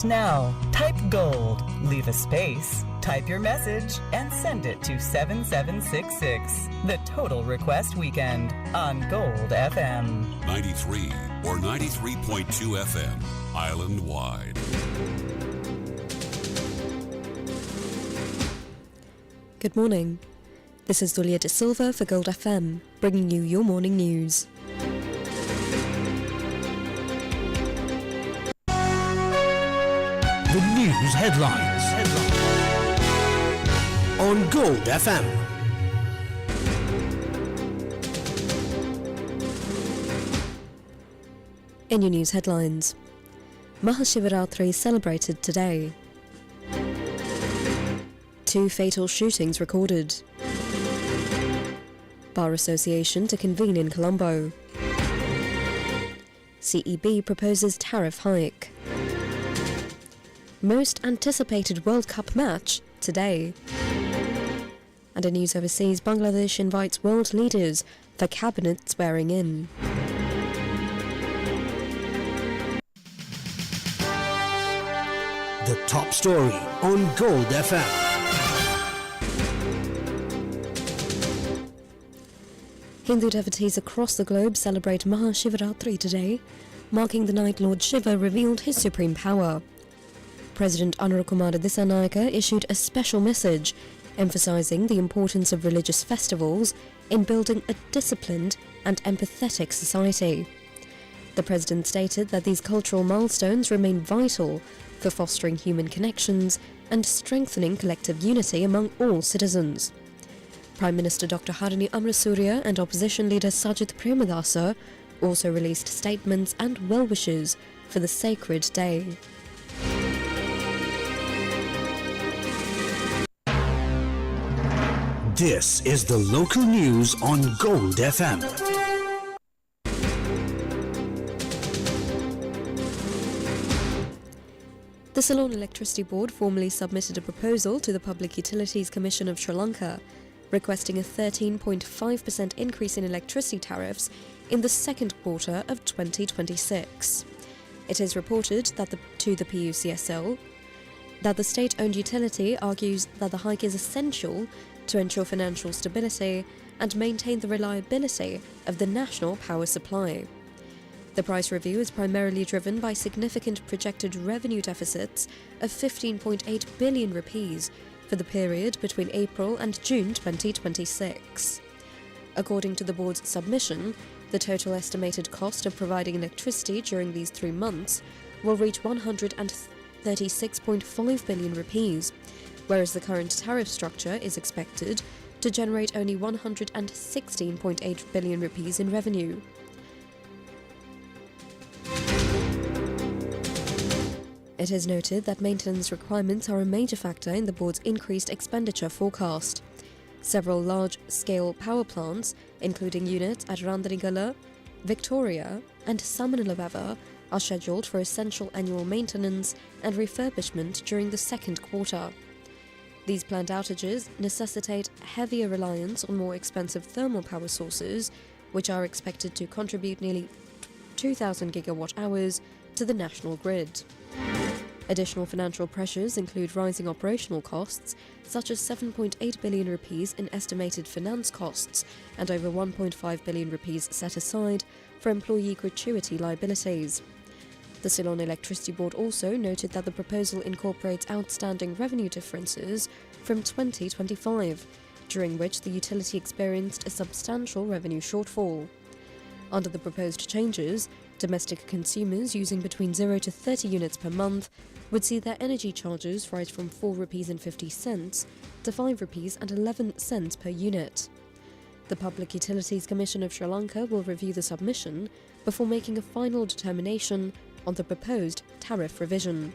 Now, type GOLD, leave a space, type your message, and send it to 7766. The Total Request Weekend on Gold FM. 93 or 93.2 FM, island-wide. Good morning. This is Zulia de Silva for Gold FM, bringing you your morning news. The news headlines on Gold FM. In your news headlines, Mahashivaratri celebrated today. 2 fatal shootings recorded. Bar Association to convene in Colombo. CEB proposes tariff hike. Most anticipated World Cup match today. And in news overseas, Bangladesh invites world leaders for cabinet swearing in. The top story on Gold FM. Hindu devotees across the globe celebrate Mahashivaratri today, marking the night Lord Shiva revealed his supreme power. President Anura Kumara Dissanayake issued a special message emphasizing the importance of religious festivals in building a disciplined and empathetic society. The president stated that these cultural milestones remain vital for fostering human connections and strengthening collective unity among all citizens. Prime Minister Dr. Harini Amrasuriya and opposition leader Sajith Premadasa also released statements and well wishes for the sacred day. This is the local news on Gold FM. The Ceylon Electricity Board formally submitted a proposal to the Public Utilities Commission of Sri Lanka, requesting a 13.5% increase in electricity tariffs in the second quarter of 2026. It is reported that to the PUCSL that the state-owned utility argues that the hike is essential to ensure financial stability and maintain the reliability of the national power supply. The price review is primarily driven by significant projected revenue deficits of 15.8 billion rupees for the period between April and June 2026. According to the board's submission, the total estimated cost of providing electricity during these 3 months will reach 136.5 billion rupees, whereas the current tariff structure is expected to generate only 116.8 billion rupees in revenue. It is noted that maintenance requirements are a major factor in the board's increased expenditure forecast. Several large-scale power plants, including units at Randanigala, Victoria and Samanilabava, are scheduled for essential annual maintenance and refurbishment during the second quarter. These planned outages necessitate heavier reliance on more expensive thermal power sources, which are expected to contribute nearly 2,000 gigawatt-hours to the national grid. Additional financial pressures include rising operational costs, such as 7.8 billion rupees in estimated finance costs and over 1.5 billion rupees set aside for employee gratuity liabilities. The Ceylon Electricity Board also noted that the proposal incorporates outstanding revenue differences from 2025, during which the utility experienced a substantial revenue shortfall. Under the proposed changes, domestic consumers using between 0 to 30 units per month would see their energy charges rise from 4 rupees and 50 cents to 5 rupees and 11 cents per unit. The Public Utilities Commission of Sri Lanka will review the submission before making a final determination on the proposed tariff revision.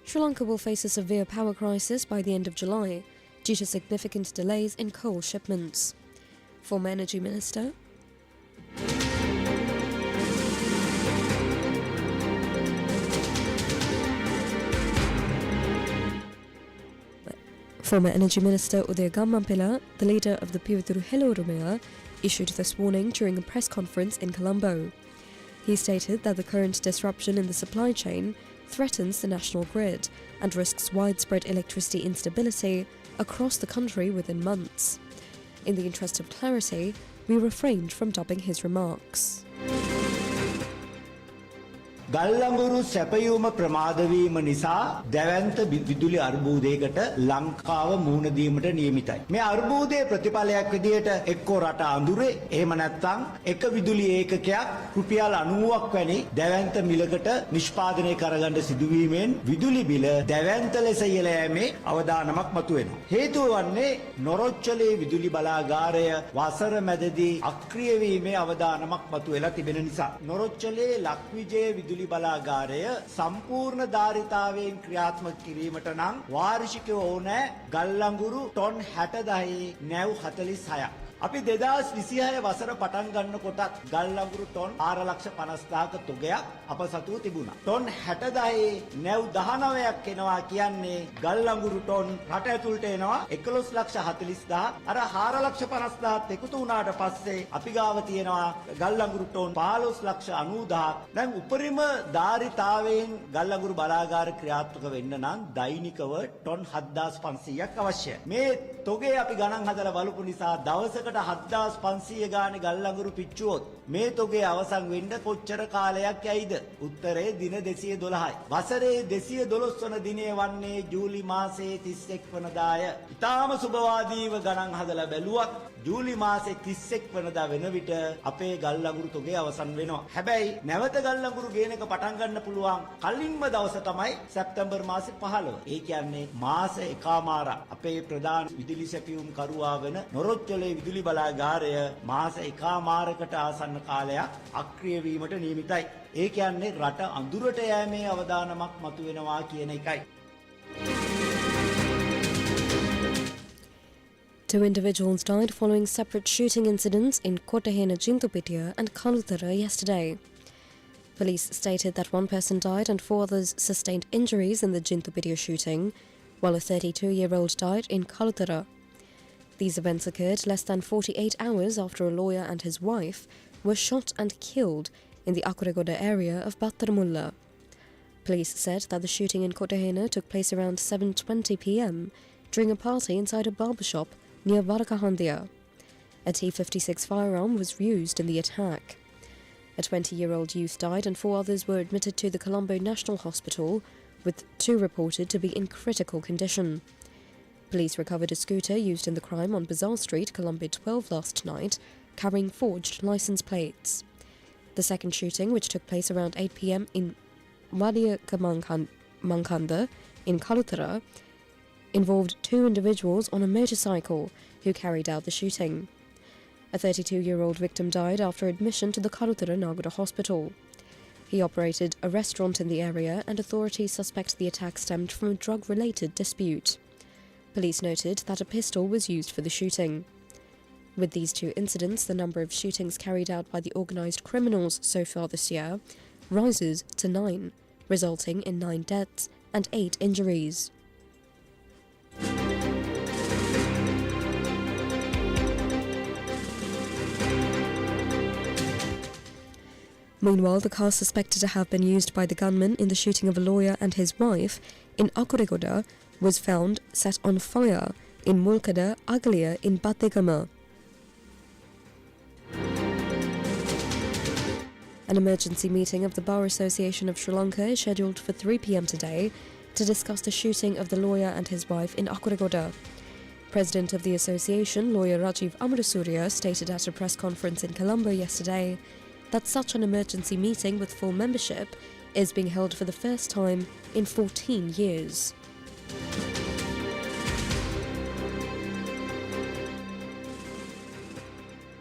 Sri Lanka will face a severe power crisis by the end of July due to significant delays in coal shipments. Former Energy Minister Udaya Gammampila, the leader of the Pivituru Hello Rumea, issued this warning during a press conference in Colombo. He stated that the current disruption in the supply chain threatens the national grid and risks widespread electricity instability across the country within months. In the interest of clarity, we refrained from dubbing his remarks. ගල්ලඟුරු සැපයුම ප්‍රමාද වීම නිසා දැවැන්ත විදුලි අර්බුදයකට ලංකාව මුහුණ දීමට නියමිතයි. මේ අර්බුදයේ ප්‍රතිඵලයක් විදියට එක්කෝ රට අඳුරේ එහෙම නැත්නම් එක විදුලි ඒකකයක් රුපියල් 90ක් වැනි දැවැන්ත මිලකට නිෂ්පාදනය කරගන්න සිදුවීමෙන් විදුලි බිල දැවැන්ත ලෙස ඉහළ යෑමේ අවදානමක් මතුවෙනවා. හේතුව වන්නේ නොරොච්චලේ විදුලි බලාගාරය වසර මැදදී අක්‍රිය වීමේ අවදානමක් මතුවෙලා තිබෙන නිසා. නොරොච්චලේ ලක්විජය විදුලි බලාගාරය සම්පූර්ණ ධාරිතාවයෙන් ක්‍රියාත්මක කිරීමට නම් වාර්ෂිකව ඕනෑ ගල්ලඟුරු ටොන් 60,000 නැව් 46ක්. අපි 2026 වසර පටන් ගන්නකොටත් ගල්ලඟුරු ටොන් 4,50,000ක තොගයක් අප සතුව තිබුණා. ටොන් 60,000 නැව් 19ක් එනවා කියන්නේ ගල්ලඟුරු ටොන් රට ඇතුළට එනවා 11,40,000. අර 4,50,000ත් එකතු වුණාට පස්සේ අපි ගාව තියෙනවා ගල්ලඟුරු ටොන් 15,90,000. දැන් උපරිම ධාරිතාවයෙන් ගල්ලඟුරු බලාගාර ක්‍රියාත්මක වෙන්න නම් දෛනිකව ටොන් 7,500ක් අවශ්‍යයි. මේ තොගේ අපි ගණන් හදලා බලපු නිසා දවසකට 7,500 ගානේ ගල්ලඟුරු පිච්චුවොත් මේ තොගේ අවසන් වෙන්න කොච්චර කාලයක් යයිද? උත්තරේ දින 212යි. වසරේ 212 වන දිනය වන්නේ ජූලි මාසයේ 31 වනදාය. ඊටාම සුබවාදීව ගණන් හදලා බැලුවත් ජූලි මාසයේ 31 වනදා වෙන විට අපේ ගල්ලඟුරු තොගේ අවසන් වෙනවා. හැබැයි නැවත ගල්ලඟුරු ගේන එක පටන් ගන්න පුළුවන් කලින්ම දවස තමයි සැප්තැම්බර් මාසේ 15. ඒ කියන්නේ මාස එකමාරක් අපේ ප්‍රධාන විදුලි සැපයුම් කරුවා වෙන නොරොච්චලේ විදුලි බලාගාරය මාස එකමාරකට ආසන්න කාලයක් අක්‍රිය වීමට නියමිතයි. ඒ කියන්නේ රට අඳුරට යෑමේ අවදානමක් මතුවෙනවා කියන එකයි. Two individuals died following separate shooting incidents in Kotahena Jintupitia and Kalutara yesterday. Police stated that one person died and 4 others sustained injuries in the Jintupitia shooting, while a 32-year-old died in Kalutara. These events occurred less than 48 hours after a lawyer and his wife were shot and killed in the Akuregoda area of Battaramulla. Police said that the shooting in Kotahena took place around 7:20 p.m. during a party inside a barbershop near Varakahandia. A T-56 firearm was used in the attack. A 20-year-old youth died and 4 others were admitted to the Colombo National Hospital, with 2 reported to be in critical condition. Police recovered a scooter used in the crime on Bazaar Street, Colombo 12 last night, carrying forged license plates. The second shooting, which took place around 8 p.m. in Wadia Mankanda in Kalutara, involved 2 individuals on a motorcycle who carried out the shooting. A 32-year-old victim died after admission to the Kalutara Nagoda Hospital. He operated a restaurant in the area, and authorities suspect the attack stemmed from a drug-related dispute. Police noted that a pistol was used for the shooting. With these 2 incidents, the number of shootings carried out by the organised criminals so far this year rises to 9, resulting in 9 deaths and 8 injuries. Meanwhile, the car suspected to have been used by the gunman in the shooting of a lawyer and his wife in Akuregoda was found set on fire in Mulkada Aglia in Bategama. An emergency meeting of the Bar Association of Sri Lanka is scheduled for 3 p.m. today to discuss the shooting of the lawyer and his wife in Akuregoda. President of the association, lawyer Rajiv Amarasurya, stated at a press conference in Colombo yesterday that such an emergency meeting with full membership is being held for the first time in 14 years.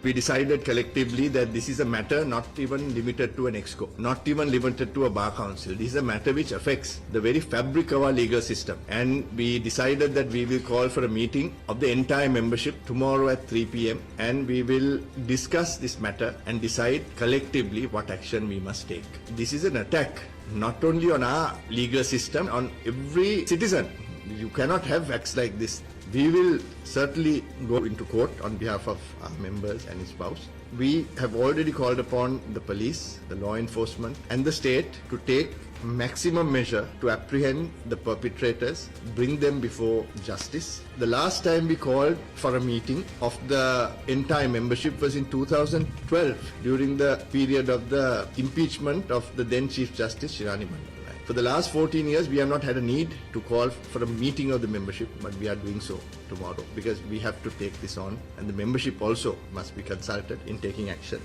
We decided collectively that this is a matter not even limited to an exco, not even limited to a bar council. This is a matter which affects the very fabric of our legal system. And we decided that we will call for a meeting of the entire membership tomorrow at 3 p.m. and we will discuss this matter and decide collectively what action we must take. This is an attack not only on our legal system, on every citizen. You cannot have acts like this. We will certainly go into court on behalf of our members and his spouse. We have already called upon the police, the law enforcement and the state to take maximum measure to apprehend the perpetrators, bring them before justice. The last time we called for a meeting of the entire membership was in 2012 during the period of the impeachment of the then Chief Justice Shirani Mandal. For the last 14 years, we have not had a need to call for a meeting of the membership, but we are doing so tomorrow because we have to take this on and the membership also must be consulted in taking action.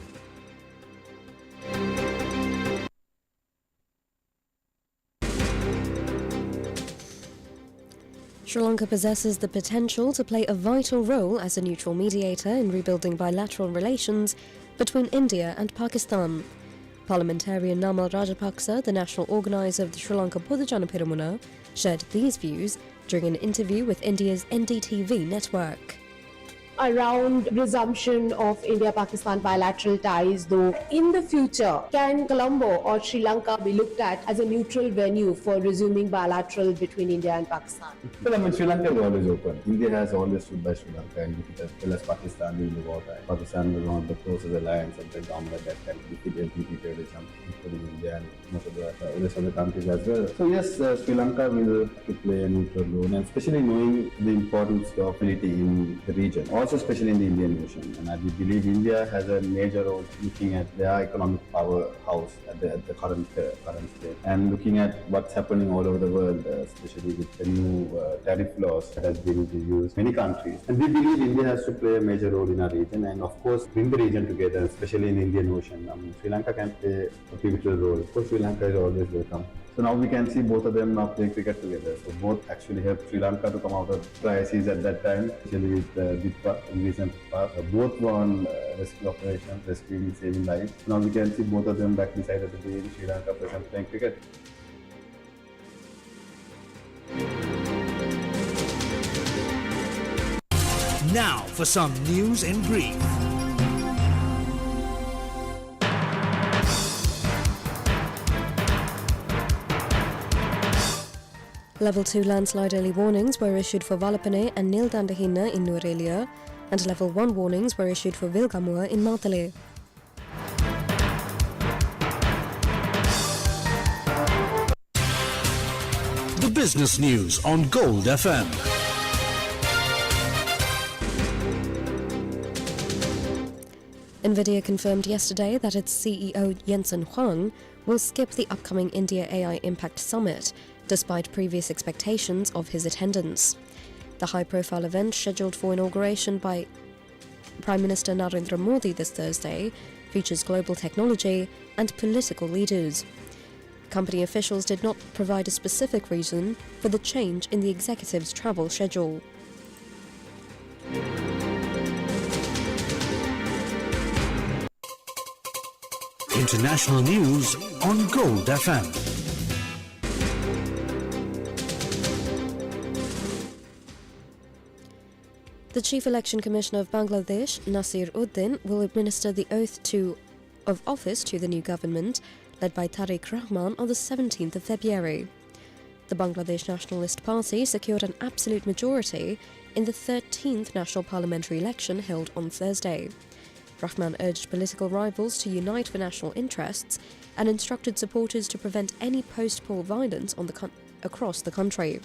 Sri Lanka possesses the potential to play a vital role as a neutral mediator in rebuilding bilateral relations between India and Pakistan. Parliamentarian Namal Rajapaksa, the national organiser of the Sri Lanka Podujana Peramuna, shared these views during an interview with India's NDTV network. Around resumption of India-Pakistan bilateral ties, though, in the future, can Colombo or Sri Lanka be looked at as a neutral venue for resuming bilateral between India and Pakistan? Well, I mean, Sri Lanka is always open. India has always stood by Sri Lanka and as well as Pakistan during the wartime. Pakistan was one of the closest alliance of the government at that time, defeated terrorism, including India and most of the rest of the countries as well. So yes, Sri Lanka will play a neutral role, and especially knowing the importance of unity in the region. Also especially in the Indian Ocean, and we believe India has a major role looking at their economic powerhouse at the current state, and looking at what's happening all over the world, especially with the new tariff laws that has been introduced in many countries. And we believe India has to play a major role in our region, and of course bring the region together, especially in the Indian Ocean. I mean, Sri Lanka can play a pivotal role. Of course, Sri Lanka is always welcome. So now we can see both of them now playing cricket together. So both actually helped Sri Lanka to come out of crises at that time, especially with Ditpa in recent past. Both won rescue operations, rescuing, saving lives. Now we can see both of them back beside the day in Sri Lanka present playing cricket. Now for some news in brief. Level 2 landslide early warnings were issued for Valapane and Nildandahinna in Nuwara, and Level 1 warnings were issued for Vilgamua in Matale. The business news on Gold FM. Nvidia confirmed yesterday that its CEO Jensen Huang will skip the upcoming India AI Impact Summit, despite previous expectations of his attendance. The high-profile event, scheduled for inauguration by Prime Minister Narendra Modi this Thursday, features global technology and political leaders. Company officials did not provide a specific reason for the change in the executive's travel schedule. International news on Gold FM. The Chief Election Commissioner of Bangladesh, Nasir Uddin, will administer the oath of office to the new government, led by Tariq Rahman, on the 17th of February. The Bangladesh Nationalist Party secured an absolute majority in the 13th national parliamentary election held on Thursday. Rahman urged political rivals to unite for national interests and instructed supporters to prevent any post-poll violence across the country.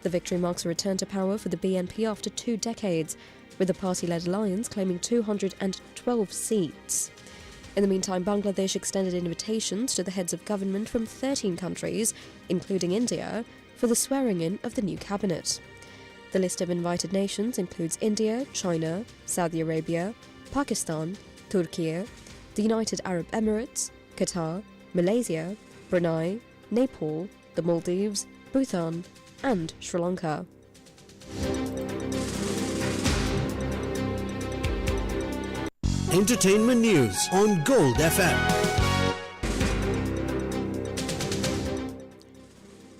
The victory marks a return to power for the BNP after 2 decades, with the party-led alliance claiming 212 seats. In the meantime, Bangladesh extended invitations to the heads of government from 13 countries, including India, for the swearing-in of the new cabinet. The list of invited nations includes India, China, Saudi Arabia, Pakistan, Turkey, the United Arab Emirates, Qatar, Malaysia, Brunei, Nepal, the Maldives, Bhutan, and Sri Lanka. Entertainment news on Gold FM.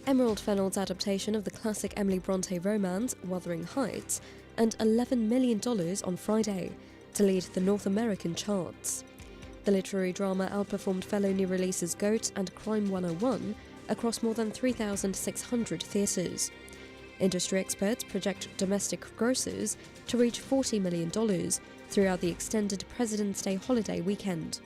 Emerald Fennell's adaptation of the classic Emily Bronte romance Wuthering Heights earned $11 million on Friday to lead the North American charts. The literary drama outperformed fellow new releases Goat and Crime 101 across more than 3,600 theatres. Industry experts project domestic grosses to reach $40 million throughout the extended President's Day holiday weekend.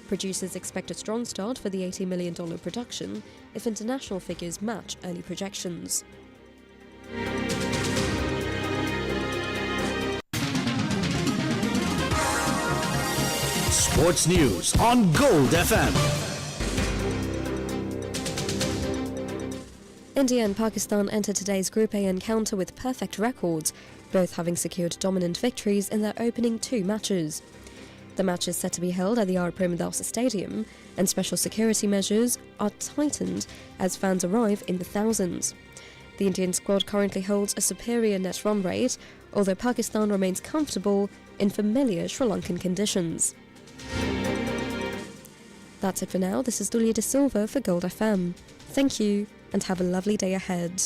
Producers expect a strong start for the $80 million production if international figures match early projections. Sports News on Gold FM. India and Pakistan entered today's Group A encounter with perfect records, both having secured dominant victories in their opening two matches. The match is set to be held at the R. Premadasa Stadium, and special security measures are tightened as fans arrive in the thousands. The Indian squad currently holds a superior net run rate, although Pakistan remains comfortable in familiar Sri Lankan conditions. That's it for now. This is Dulia De Silva for Gold FM. Thank you, and have a lovely day ahead.